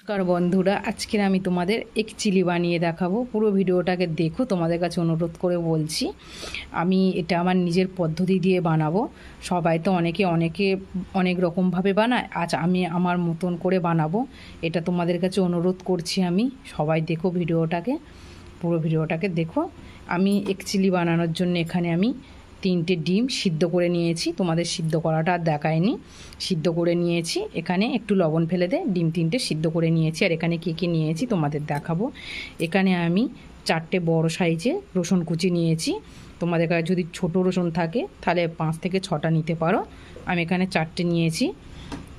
নমস্কার বন্ধুরা, আজকে আমি তোমাদের এক চিলি বানিয়ে দেখাবো। পুরো ভিডিওটাকে দেখো, তোমাদের কাছে অনুরোধ করে বলছি। আমি এটা আমার নিজের পদ্ধতি দিয়ে বানাবো। সবাই তো অনেকে অনেক রকমভাবে বানায়, আজ আমি আমার মতন করে বানাবো। এটা তোমাদের কাছে অনুরোধ করছি আমি। সবাই দেখো ভিডিওটাকে, পুরো ভিডিওটাকে দেখো। আমি এক চিলি বানানোর জন্য এখানে আমি 3টে ডিম সিদ্ধ করে নিয়েছি। তোমাদের সিদ্ধ করাটা আর দেখায়নি, সিদ্ধ করে নিয়েছি। এখানে একটু লবণ ফেলে ডিম 3টে সিদ্ধ করে নিয়েছি। আর এখানে কী নিয়েছি তোমাদের দেখাবো। এখানে আমি 4টে বড় সাইজে রসুন কুচি নিয়েছি। তোমাদের কাছে যদি ছোটো রসুন থাকে তাহলে 5 থেকে 6টা নিতে পারো। আমি এখানে 4টে নিয়েছি।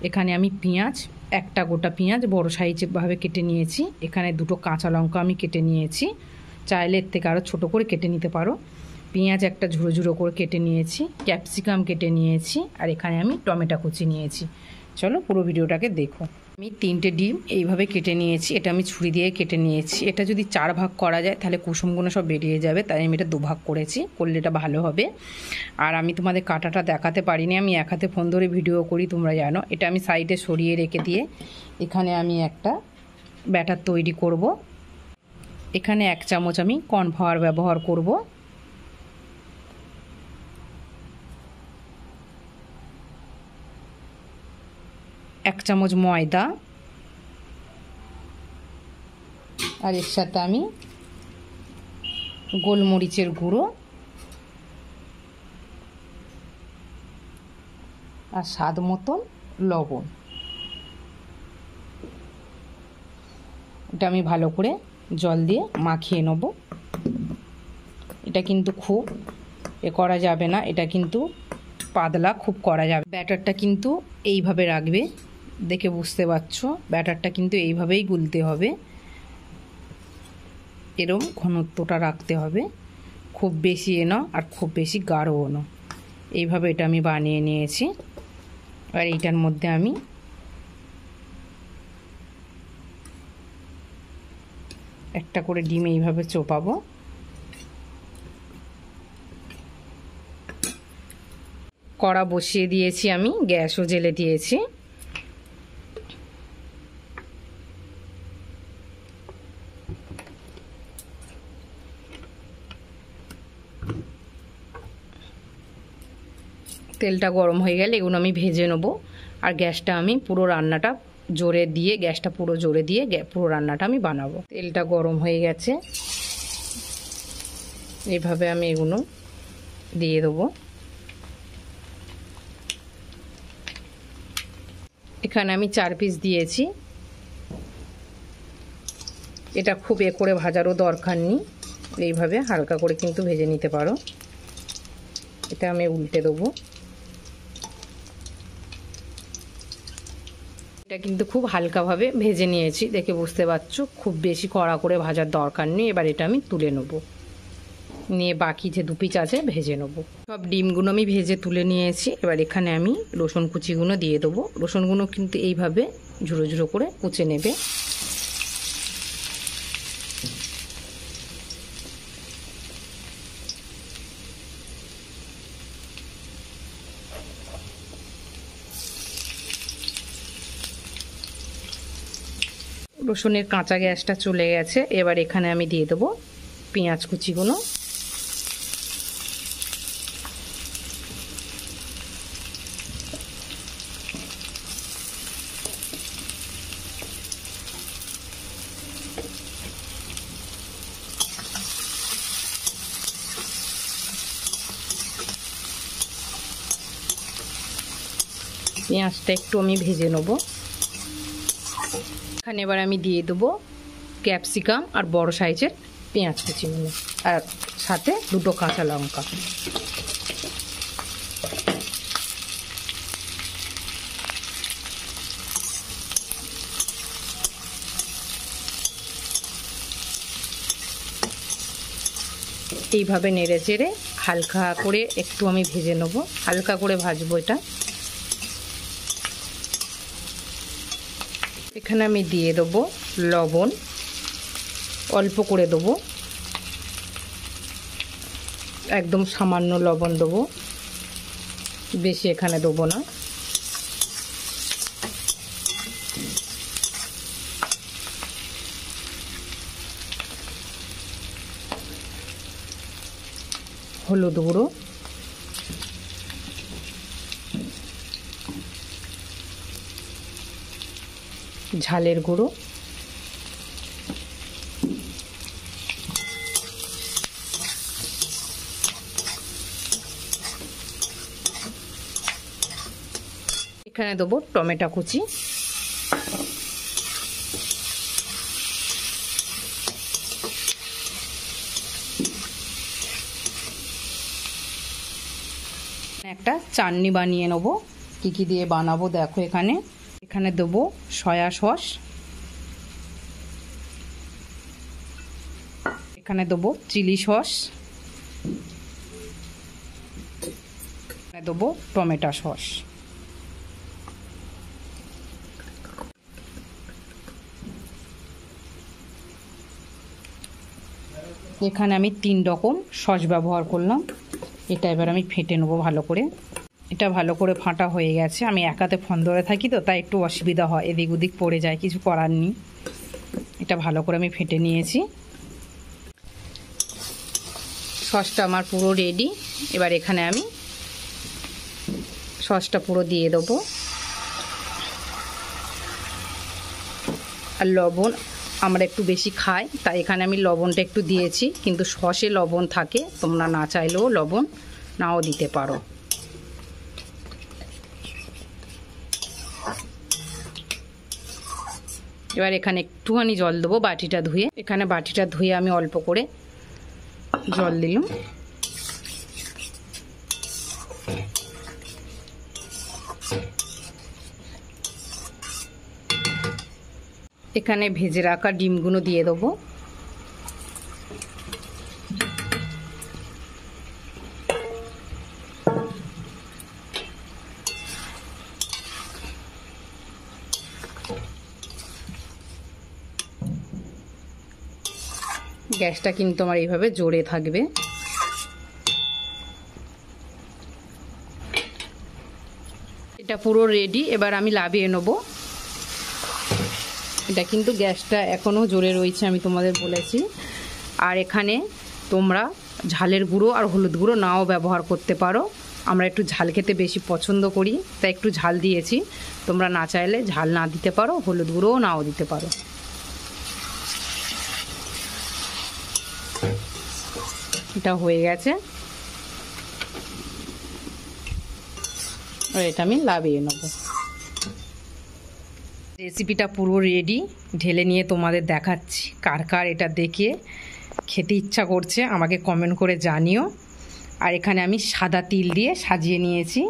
এখানে আমি পেঁয়াজ, একটা গোটা পেঁয়াজ বড় সাইজভাবে কেটে নিয়েছি। এখানে 2টো কাঁচা লঙ্কা আমি কেটে নিয়েছি। চাইলে এর থেকে আরও ছোটো করে কেটে নিতে পারো। পেঁয়াজ একটা ঝুড়ো ঝুড়ো করে কেটে নিয়েছি। ক্যাপসিকাম কেটে নিয়েছি। আর এখানে আমি টমেটো কুচি নিয়েছি। চলো পুরো ভিডিওটাকে দেখো। আমি 3টে ডিম এইভাবে কেটে নিয়েছি। এটা আমি ছুরি দিয়ে কেটে নিয়েছি। এটা যদি 4 ভাগ করা যায় তাহলে কুসুমগুলো সব বেরিয়ে যাবে, তাই আমি এটা 2 ভাগ করেছি, করলে এটা ভালো হবে। আর আমি তোমাদের কাটাটা দেখাতে পারিনি, আমি এক হাতে ফোন ধরে ভিডিও করি, তোমরা জানো। এটা আমি সাইডে সরিয়ে রেখে দিয়ে এখানে আমি একটা ব্যাটার তৈরি করব। এখানে 1 চামচ আমি কর্নফ্লাওয়ার ব্যবহার করব। এক চামচ ময়দা, আর এর সাথে আমি গোলমরিচের গুঁড়ো আর স্বাদ মতন লবণ। এটা আমি ভালো করে জল দিয়ে মাখিয়ে নেব। এটা কিন্তু খুব করা যাবে না, এটা কিন্তু পাতলা খুব করা যাবে। ব্যাটারটা কিন্তু এইভাবে রাখবে, দেখে বুঝতে পারছো। ব্যাটারটা কিন্তু এইভাবেই গুলতে হবে, এরম ঘনত্বটা রাখতে হবে। খুব বেশি না আর খুব বেশি গাঢ়ও না। এইভাবে এটা আমি বানিয়ে নিয়েছি। আর এইটার মধ্যে আমি একটা করে ডিম এইভাবে চোপাবো। কড়া বসিয়ে দিয়েছি, আমি গ্যাসও জ্বেলে দিয়েছি। তেলটা গরম হয়ে গেলে এগুলো আমি ভেজে নেবো। আর গ্যাসটা আমি পুরো রান্নাটা জোরে দিয়ে, গ্যাসটা পুরো জোরে দিয়ে পুরো রান্নাটা আমি বানাবো। তেলটা গরম হয়ে গেছে, এইভাবে আমি এগুলো দিয়ে দেবো। এখানে আমি 4 পিস দিয়েছি। এটা খুব করে ভাজারও দরকার নেই, এইভাবে হালকা করে কিন্তু ভেজে নিতে পারো। এটা আমি উল্টে দেবো। এটা কিন্তু খুব হালকাভাবে ভেজে নিয়েছি, দেখে বুঝতে পারছো। খুব বেশি কড়া করে ভাজার দরকার নেই। এবার এটা আমি তুলে নেব, নিয়ে বাকি যে 2 পিস আছে ভেজে নেব। সব ডিমগুলো আমি ভেজে তুলে নিয়েছি। এবার এখানে আমি রসুন কুচিগুলো দিয়ে দেবো। রসুনগুলো কিন্তু এইভাবে ঝুড়ো ঝুড়ো করে কুচে নেবে। রসুনের কাঁচা গ্যাসটা চলে গেছে। এবার এখানে আমি দিয়ে দেবো পেঁয়াজ কুচিগুলো। পেঁয়াজটা একটু আমি ভেজে নেব। এখানে এবার আমি দিয়ে দেবো ক্যাপসিকাম আর বড় সাইজের পেঁয়াজ কুচিগুলো, আর সাথে 2টো কাঁচা লঙ্কা। এইভাবে নেড়ে চেড়ে হালকা করে একটু আমি ভেজে নেবো, হালকা করে ভাজবো এটা। এখানে আমি দিয়ে দেবো লবণ, অল্প করে দেবো, একদম সামান্য লবণ দেবো, বেশি এখানে দেবো না। হলুদ গুঁড়ো, ঝালের গুঁড়ো, এখানে দেবো টমেটো কুচি, একটা চাটনি বানিয়ে নেবো। কী কী দিয়ে বানাবো দেখো এখানে দেবো সয়া সস, এখানে দেবো চিলি সস, এখানে দেবো টমেটো সস। এখানে আমি 3 রকম সস ব্যবহার করলাম। এটা এবার আমি ফেটে নেবো ভালো করে। এটা ভালো করে ফাটা হয়ে গেছে। আমি একাতে ফোন ধরে থাকি তো, তাই একটু অসুবিধা হয়, এদিক ওদিক পড়ে যায়, কিছু করার নেই। এটা ভালো করে আমি ফেটে নিয়েছি। সসটা আমার পুরো রেডি। এবার এখানে আমি সসটা পুরো দিয়ে দেবো। আর লবণ আমরা একটু বেশি খাই, তাই এখানে আমি লবণটা একটু দিয়েছি, কিন্তু সসে লবণ থাকে, তোমরা না চাইলেও লবণ নাও দিতে পারো। এবার এখানে একটুখানি জল দেবো বাটিটা ধুয়ে। এখানে বাটিটা ধুয়ে আমি অল্প করে জল দিলাম। এখানে ভেজে রাখা ডিমগুলো দিয়ে দেবো। গ্যাসটা কিন্তু আমার এইভাবে জোরে থাকবে। এটা পুরো রেডি। এবার আমি নামিয়ে নেব। এটা কিন্তু গ্যাসটা এখনও জোরে রয়েছে, আমি তোমাদের বলেছি। আর এখানে তোমরা ঝালের গুঁড়ো আর হলুদ গুঁড়ো নাও ব্যবহার করতে পারো। আমরা একটু ঝাল খেতে বেশি পছন্দ করি, তাই একটু ঝাল দিয়েছি। তোমরা না চাইলে ঝাল না দিতে পারো, হলুদ গুঁড়োও নাও দিতে পারো। এটা হয়ে গেছে। আর এটা আমি নামিয়ে নেব। রেসিপিটা পুরো রেডি। ঢেলে নিয়ে তোমাদের দেখাচ্ছি। কার কার এটা দেখে খেতে ইচ্ছা করছে আমাকে কমেন্ট করে জানিও। আর এখানে আমি সাদা তিল দিয়ে সাজিয়ে নিয়েছি।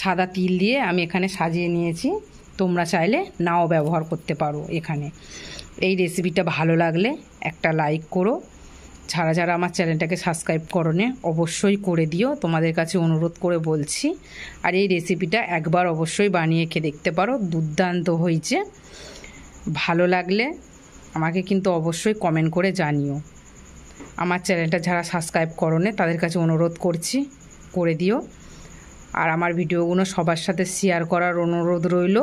সাদা তিল দিয়ে আমি এখানে সাজিয়ে নিয়েছি। তোমরা চাইলে নাও ব্যবহার করতে পারো এখানে। এই রেসিপিটা ভালো লাগলে একটা লাইক করো। যারা যারা আমার চ্যানেলটাকে সাবস্ক্রাইব করোনি অবশ্যই করে দিও, তোমাদের কাছে অনুরোধ করে বলছি। আর এই রেসিপিটা একবার অবশ্যই বানিয়ে খেয়ে দেখতে পারো, দুর্দান্ত হয়েছে। ভালো লাগলে আমাকে কিন্তু অবশ্যই কমেন্ট করে জানিও। আমার চ্যানেলটা যারা সাবস্ক্রাইব করোনি তাদের কাছে অনুরোধ করছি, করে দিও। আর আমার ভিডিওগুলো সবার সাথে শেয়ার করার অনুরোধ রইল।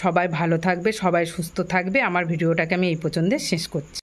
সবাই ভালো থাকবে, সবাই সুস্থ থাকবে। আমার ভিডিওটাকে আমি এই পর্যন্ত শেষ করছি।